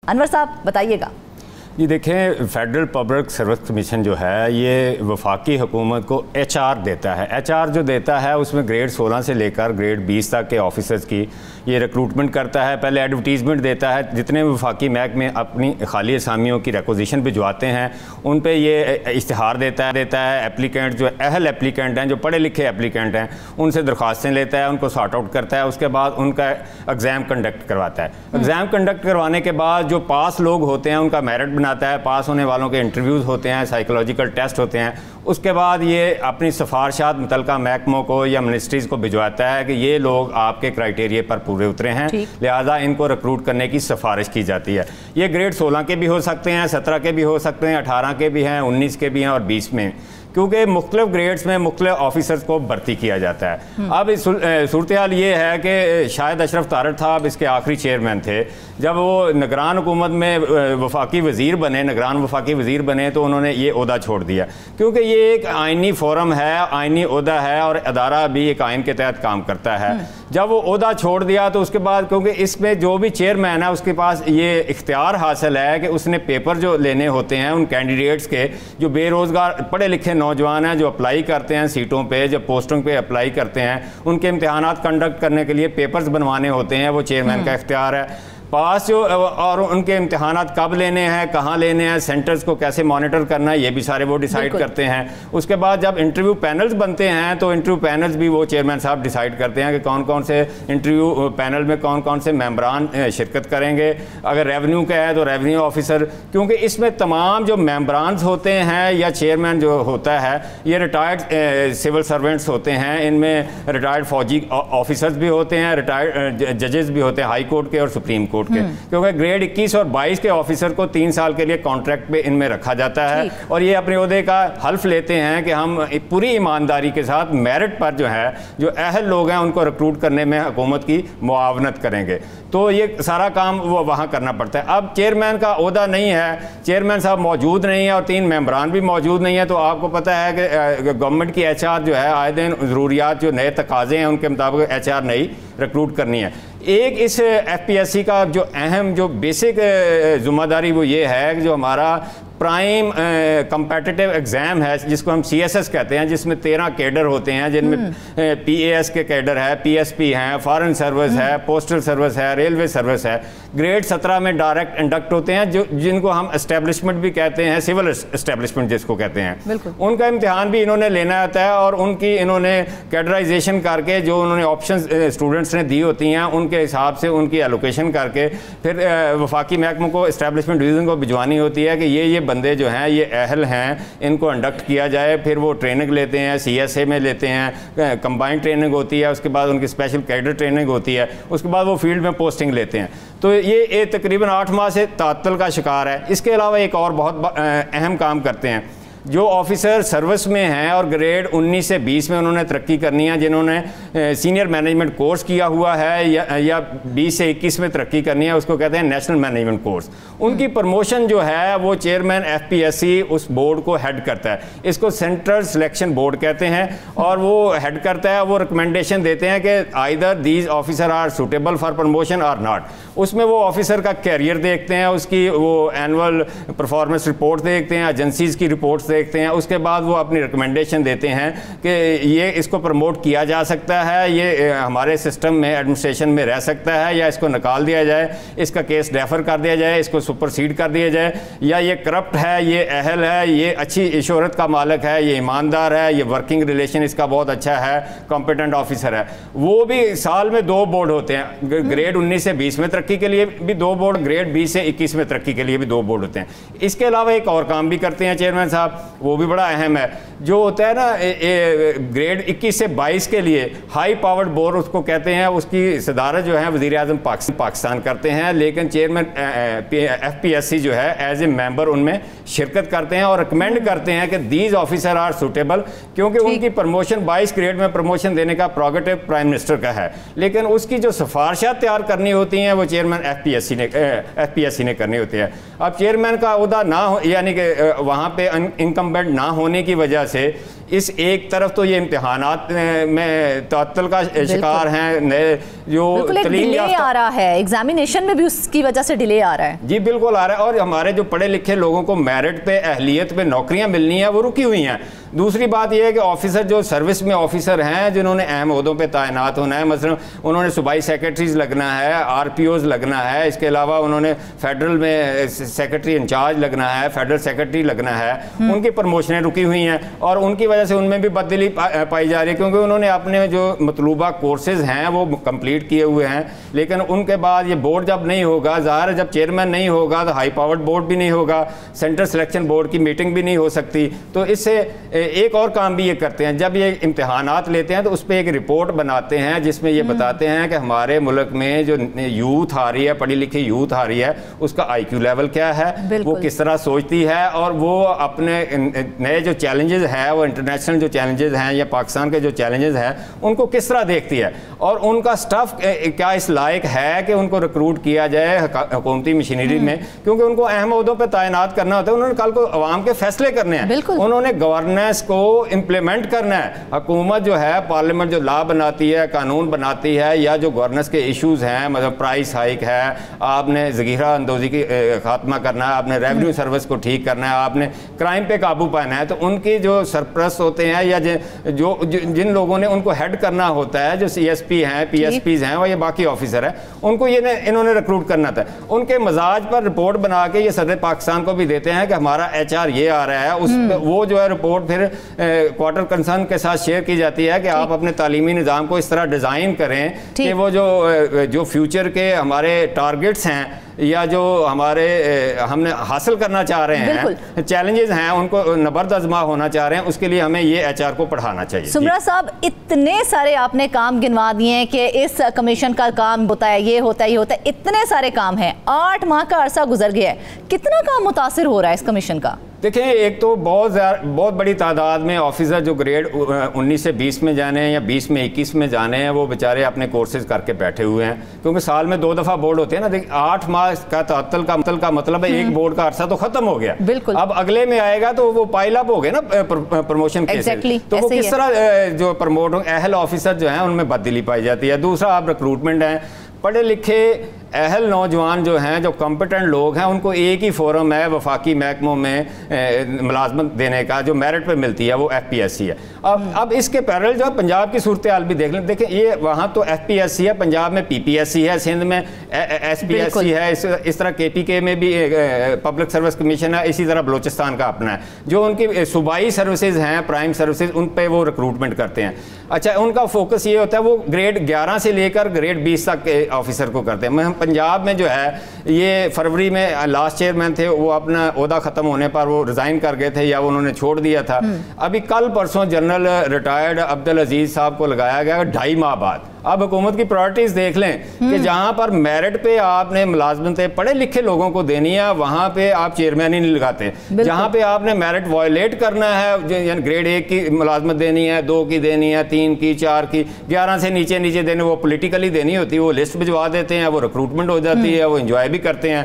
انور صاحب بتائیے گا. جی دیکھیں، فیڈرل پبلک سروس کمیشن جو ہے یہ وفاقی حکومت کو ایچ آر دیتا ہے. ایچ آر جو دیتا ہے اس میں گریڈ 16 سے لے کر گریڈ 20 تک کے آفیسرز کی یہ ریکروٹمنٹ کرتا ہے. پہلے ایڈورٹیزمنٹ دیتا ہے، جتنے وفاقی محکمے اپنی خالی اسامیوں کی ریکوزیشن بھجواتے ہیں ان پہ یہ اشتہار دیتا ہے. اپلیکینٹ جو اہل اپلیکینٹ ہیں، جو پڑھے لکھے اپلیکینٹ ہیں، ان سے درخواستیں لیتا ہے، ان کو سارٹ آؤٹ کرتا ہے. اس کے بعد ان کا ایگزام کنڈکٹ کرواتا ہے. ایگزام کنڈکٹ کروانے کے بعد جو پاس لوگ ہوتے ہیں ان کا میرٹ بناتا ہے. پاس ہونے والوں کے انٹرویوز ہوتے ہیں، سائیکولوجیکل ٹیسٹ ہوتے ہیں. اس کے بعد یہ اپنی سفارشات متعلقہ محکموں کو یا منسٹریز کو بھجواتا ہے کہ یہ لوگ آپ کے کرائیٹیریا پر پورے اترے ہیں، لہٰذا ان کو ریکروٹ کرنے کی سفارش کی جاتی ہے. یہ گریڈ 16 کے بھی ہو سکتے ہیں، 17 کے بھی ہو سکتے ہیں، 18 کے بھی ہیں، 19 کے بھی ہیں اور 20 میں، کیونکہ مختلف گریڈز میں مختلف آفیسرز کو بھرتی کیا جاتا ہے. اب صورتحال یہ ہے کہ شاہد اشرف تارڑ صاحب اس کے آخری چیئرمین تھے. جب وہ نگران حکومت میں وفاقی وزیر بنے، نگران وفاقی وزیر بنے، تو انہوں نے یہ عہدہ چھوڑ دیا، کیونکہ یہ ایک آئینی فورم ہے، آئینی عہدہ ہے اور ادارہ بھی ایک آئین کے تحت کام کرتا ہے. جب وہ عہدہ چھوڑ دیا تو اس کے بعد کیونکہ اس میں جو بھی چیئرمین ہے اس کے پاس یہ اختیار حاصل ہے کہ اس نے پیپر جو لینے ہوتے ہیں ان کینڈیڈیٹس کے، جو بے روزگار پڑھے لکھے نوجوان ہیں جو اپلائی کرتے ہیں سیٹوں پہ، جب پوسٹوں پہ اپلائی کرتے ہیں، ان کے امتحانات کنڈکٹ کرنے کے لیے پیپرز بنوانے ہوتے ہیں، وہ چیئرمین کا اختیار ہے. پاس جو اور ان کے امتحانات کب لینے ہیں، کہاں لینے ہیں، سینٹرز کو کیسے مانیٹر کرنا ہے، یہ بھی سارے وہ ڈیسائیڈ کرتے ہیں. اس کے بعد جب انٹرویو پینلز بنتے ہیں تو انٹرویو پینلز بھی وہ چیئرمین صاحب ڈیسائیڈ کرتے ہیں کہ کون کون سے انٹرویو پینل میں کون کون سے ممبران شرکت کریں گے. اگر ریونیو کا ہے تو ریونیو آفیسر، کیونکہ اس میں تمام جو ممبرانز ہوتے ہیں یا چیئرمین جو ہوتا ہے یہ ریٹائرڈ سول سرونٹس ہوتے ہیں. ان میں ریٹائرڈ فوجی آفیسرز بھی ہوتے ہیں، ریٹائرڈ ججز بھی ہوتے ہیں ہائی کورٹ کے اور سپریم کورٹ کے، کیونکہ گریڈ 21 اور 22 کے آفیسر کو 3 سال کے لیے کانٹریکٹ پہ ان میں رکھا جاتا ہے اور یہ اپنے عہدے کا حلف لیتے ہیں کہ ہم پوری ایمانداری کے ساتھ میرٹ پر جو ہے جو اہل لوگ ہیں ان کو ریکروٹ کرنے میں حکومت کی معاونت کریں گے. تو یہ سارا کام وہ وہاں کرنا پڑتا ہے. اب چیئرمین کا عہدہ نہیں ہے، چیئرمین صاحب موجود نہیں ہے اور 3 ممبران بھی موجود نہیں ہیں، تو آپ کو پتہ ہے کہ گورنمنٹ کی ایچ آر جو ہے آئے دن ضروریات جو نئے تقاضے ہیں ان کے مطابق ایچ آر نئی ریکروٹ کرنی ہے. ایک اس ایف پی ایس سی کا جو اہم جو بیسک ذمہ داری وہ یہ ہے کہ جو ہمارا پرائم کمپیٹیٹیو ایگزام ہے جس کو ہم سی ایس ایس کہتے ہیں، جس میں 13 کیڈر ہوتے ہیں، جن میں پی اے ایس کے کیڈر ہے، پی ایس پی ہیں، فارن سروس ہے، پوسٹل سروس ہے، ریلوے سروس ہے. گریڈ 17 میں ڈائریکٹ انڈکٹ ہوتے ہیں جن کو ہم اسٹیبلشمنٹ بھی کہتے ہیں، سول اسٹیبلشمنٹ جس کو کہتے ہیں. ان کا امتحان بھی انہوں نے لینا ہوتا ہے اور ان کی انہوں نے کیڈرائزیشن کر کے جو انہوں نے آپشنز اسٹوڈنٹس نے دی ہوتی ہیں ان کے حساب سے ان کی ایلوکیشن کر کے پھر وفاقی محکموں کو اسٹیبلشمنٹ ڈویژن کو بھجوانی ہوتی ہے کہ یہ بندے جو ہیں یہ اہل ہیں، ان کو انڈکٹ کیا جائے. پھر وہ ٹریننگ لیتے ہیں، سی ایس اے میں لیتے ہیں، کمبائنڈ ٹریننگ ہوتی ہے، اس کے بعد ان کی اسپیشل کیڈر ٹریننگ ہوتی ہے، اس کے بعد وہ فیلڈ میں پوسٹنگ لیتے ہیں. تو یہ تقریباً 8 ماہ سے تعطل کا شکار ہے. اس کے علاوہ ایک اور بہت اہم کام کرتے ہیں. جو آفیسر سروس میں ہیں اور گریڈ 19 سے 20 میں انہوں نے ترقی کرنی ہے، جنہوں نے سینئر مینجمنٹ کورس کیا ہوا ہے یا 20 سے 21 میں ترقی کرنی ہے، اس کو کہتے ہیں نیشنل مینجمنٹ کورس. ان کی پروموشن جو ہے وہ chairman F P S C اس بورڈ کو ہیڈ کرتا ہے. اس کو سینٹرل سلیکشن بورڈ کہتے ہیں اور وہ ہیڈ کرتا ہے. وہ ریکمنڈیشن دیتے ہیں کہ either these officer are suitable for promotion or not. اس میں وہ آفیسر کا کیریئر دیکھتے ہیں، اس کی وہ اینول پرفارمنس رپورٹ دیکھتے ہیں، ایجنسیز کی رپورٹس دیکھتے ہیں. اس کے بعد وہ اپنی ریکمنڈیشن دیتے ہیں کہ یہ اس کو پروموٹ کیا جا سکتا ہے، یہ ہمارے سسٹم میں ایڈمنسٹریشن میں رہ سکتا ہے، یا اس کو نکال دیا جائے، اس کا کیس ڈیفر کر دیا جائے، اس کو سپرسیڈ کر دیا جائے، یا یہ کرپٹ ہے، یہ اہل ہے، یہ اچھی شہرت کا مالک ہے، یہ ایماندار ہے، یہ ورکنگ ریلیشن اس کا بہت اچھا ہے، کمپیٹنٹ آفیسر ہے. وہ بھی سال میں 2 بورڈ ہوتے ہیں، گریڈ 19 سے 20 میں ترقی کے لیے بھی 2 بورڈ، گریڈ 20 سے 21 میں ترقی کے لیے بھی 2 بورڈ ہوتے ہیں. اس کے علاوہ ایک اور کام بھی کرتے ہیں چیئرمین صاحب، وہ بھی بڑا اہم ہے. جو ہوتا ہے نا گریڈ 21 سے 22 کے لیے ہائی پاورڈ بورڈ اس کو کہتے ہیں، اس کی صدارت جو ہے وزیر اعظم پاکستان کرتے ہیں، لیکن chairman F P S C جو ہے ایز اے ممبر ان میں شرکت کرتے ہیں اور ریکمینڈ کرتے ہیں کہ دیز آفیسر آر سوٹیبل، کیونکہ ان کی پروموشن 22 گریڈ میں پروموشن دینے کا پروگیٹو پرائم منسٹر کا ہے، لیکن اس کی جو سفارشات تیار کرنی ہوتی ہیں وہ chairman F P S C نے کرنی ہوتی ہے. اب چیئرمین کا عہدہ نہ ہو، یعنی کہ وہاں پہ انکمبینٹ نہ ہونے کی وجہ سے اس ایک طرف تو یہ امتحانات میں تعطل کا شکار ہیں، نئے جو ڈیلے آ رہا ہے ایگزامینیشن میں بھی اس کی وجہ سے ڈیلے آ رہا ہے. جی بالکل آ رہا ہے، اور ہمارے جو پڑھے لکھے لوگوں کو میرٹ پہ اہلیت پہ نوکریاں ملنی ہیں وہ رکی ہوئی ہیں. دوسری بات یہ ہے کہ آفیسر جو سروس میں آفیسر ہیں جنہوں نے اہم عہدوں پہ تعینات ہونا ہے، مثلا انہوں نے صوبائی سیکرٹریز لگنا ہے، آر پی اوز لگنا ہے، اس کے علاوہ انہوں نے فیڈرل میں سیکرٹری انچارج لگنا ہے، فیڈرل سیکرٹری لگنا ہے، ان کی پروموشنیں رکی ہوئی ہیں اور ان کی وجہ سے ان میں بھی بدلی پائی جا رہی ہے، کیونکہ انہوں نے اپنے جو مطلوبہ کورسز ہیں وہ کمپلیٹ کیے ہوئے ہیں، لیکن ان کے بعد یہ بورڈ جب نہیں ہوگا، ظاہر ہے جب چیئرمین نہیں ہوگا تو ہائی پاورڈ بورڈ بھی نہیں ہوگا، سینٹرل سلیکشن بورڈ کی میٹنگ بھی نہیں ہو سکتی. تو اس سے ایک اور کام بھی یہ کرتے ہیں، جب یہ امتحانات لیتے ہیں تو اس پہ ایک رپورٹ بناتے ہیں جس میں یہ بتاتے ہیں کہ ہمارے ملک میں جو یوتھ آ رہی ہے، پڑھی لکھی یوتھ آ رہی ہے، اس کا آئی کیو لیول کیا ہے، وہ کس طرح سوچتی ہے، اور وہ اپنے نئے جو چیلنجز ہیں، وہ انٹرنیشنل جو چیلنجز ہیں یا پاکستان کے جو چیلنجز ہیں ان کو کس طرح دیکھتی ہے، اور ان کا سٹاف کیا اس لائق ہے کہ ان کو ریکروٹ کیا جائے حکومتی مشینری میں، کیونکہ ان کو اہم عہدوں پہ تعینات کرنا ہوتا ہے، انہوں نے کل کو عوام کے فیصلے کرنے ہیں، انہوں نے گورننس کو امپلیمنٹ کرنا ہے. حکومت جو ہے، پارلیمنٹ جو لا بناتی ہے، قانون بناتی ہے، یا جو گورننس کے ایشوز ہیں، مطلب پرائس ہائک ہے، آپ نے ذخیرہ اندوزی کی خاتمہ کرنا ہے، آپ نے ریونیو سروس کو ٹھیک کرنا ہے، آپ نے کرائم پہ قابو پانا ہے، تو ان کی جو سرپرست ہوتے ہیں یا جو جن لوگوں نے ان کو ہیڈ کرنا ہوتا ہے، جو سی ایس پی ہیں، پی ایس پیز ہیں، اور یہ باقی آفیسر ہیں، ان کو انہوں نے ریکروٹ کرنا تھا. ان کے مزاج پر رپورٹ بنا کے یہ صدر پاکستان کو بھی دیتے ہیں کہ ہمارا ایچ آر یہ آ رہا ہے، وہ جو ہے رپورٹ پھر کوارٹر کنسرن کے ساتھ شیئر کی جاتی ہے کہ آپ اپنے تعلیمی نظام کو اس طرح ڈیزائن کریں کہ وہ جو فیوچر کے ہمارے ٹارگٹس ہیں یا جو ہم نے حاصل کرنا چاہ رہے ہیں، چیلنجز ہیں، ان کو نبرد آزما ہونا چاہ رہے ہیں، اس کے لیے ہمیں یہ ایچ آر کو پڑھانا چاہیے. سمرا صاحب، اتنے سارے آپ نے کام گنوا دیے ہیں کہ اس کمیشن کا کام ہوتا ہے، یہ ہوتا ہے، یہ ہوتا ہے، اتنے سارے کام ہیں، 8 ماہ کا عرصہ گزر گیا ہے، کتنا کام متاثر ہو رہا ہے اس کمیشن کا؟ دیکھیں، ایک تو بہت بڑی تعداد میں آفیسر جو گریڈ 19 سے 20 میں جانے ہیں یا 20 میں 21 میں جانے ہیں، وہ بیچارے اپنے کورسز کر کے بیٹھے ہوئے ہیں، کیونکہ سال میں 2 دفعہ بورڈ ہوتے ہیں نا. دیکھیں، 8 ماہ کا تعطل کا مطلب ہے ایک بورڈ کا عرصہ تو ختم ہو گیا. اب اگلے میں آئے گا تو وہ پائل اپ ہو گئے نا پروموشن کے، تو وہ کس طرح جو پروموٹ اہل آفیسر جو ہیں ان میں بدلی پائی جاتی ہے. دوسرا، آپ ریکروٹمنٹ ہیں، پڑھے لکھے اہل نوجوان جو ہیں، جو کمپیٹنٹ لوگ ہیں، ان کو ایک ہی فورم ہے وفاقی محکموں میں ملازمت دینے کا جو میرٹ پہ ملتی ہے، وہ ایف پی ایس سی ہے. اب اس کے پیرل جو ہے پنجاب کی صورتحال بھی دیکھ لیں. دیکھیں، یہ وہاں تو ایف پی ایس سی ہے، پنجاب میں پی پی ایس سی ہے، سندھ میں ایس پی ایس سی ہے، اس طرح کے پی کے میں بھی پبلک سروس کمیشن ہے، اسی طرح بلوچستان کا اپنا ہے. جو ان کی صوبائی سروسز ہیں، پرائم سروسز، ان پہ وہ ریکروٹمنٹ کرتے ہیں. اچھا، ان کا فوکس یہ ہوتا ہے وہ گریڈ 11 سے لے کر گریڈ 20 تک کے آفیسر کو کرتے ہیں. پنجاب میں جو ہے یہ فروری میں لاسٹ چیئرمین تھے، وہ اپنا عہدہ ختم ہونے پر وہ ریزائن کر گئے تھے یا انہوں نے چھوڑ دیا تھا. ابھی کل پرسوں جنرل ریٹائرڈ عبدالعزیز صاحب کو لگایا گیا 2.5 ماہ بعد. اب حکومت کی پرائرٹیز دیکھ لیں کہ جہاں پر میرٹ پہ آپ نے ملازمتیں پڑھے لکھے لوگوں کو دینی ہے، وہاں پہ آپ چیئرمین ہی نہیں لگاتے. جہاں پہ آپ نے میرٹ وائلیٹ کرنا ہے، یعنی گریڈ 1 کی ملازمت دینی ہے، 2 کی دینی ہے، 3 کی، 4 کی، 11 سے نیچے دینی، وہ پولیٹیکلی دینی ہوتی ہے، وہ لسٹ بھجوا دیتے ہیں، وہ ریکروٹمنٹ ہو جاتی ہے، وہ انجوائے بھی کرتے ہیں.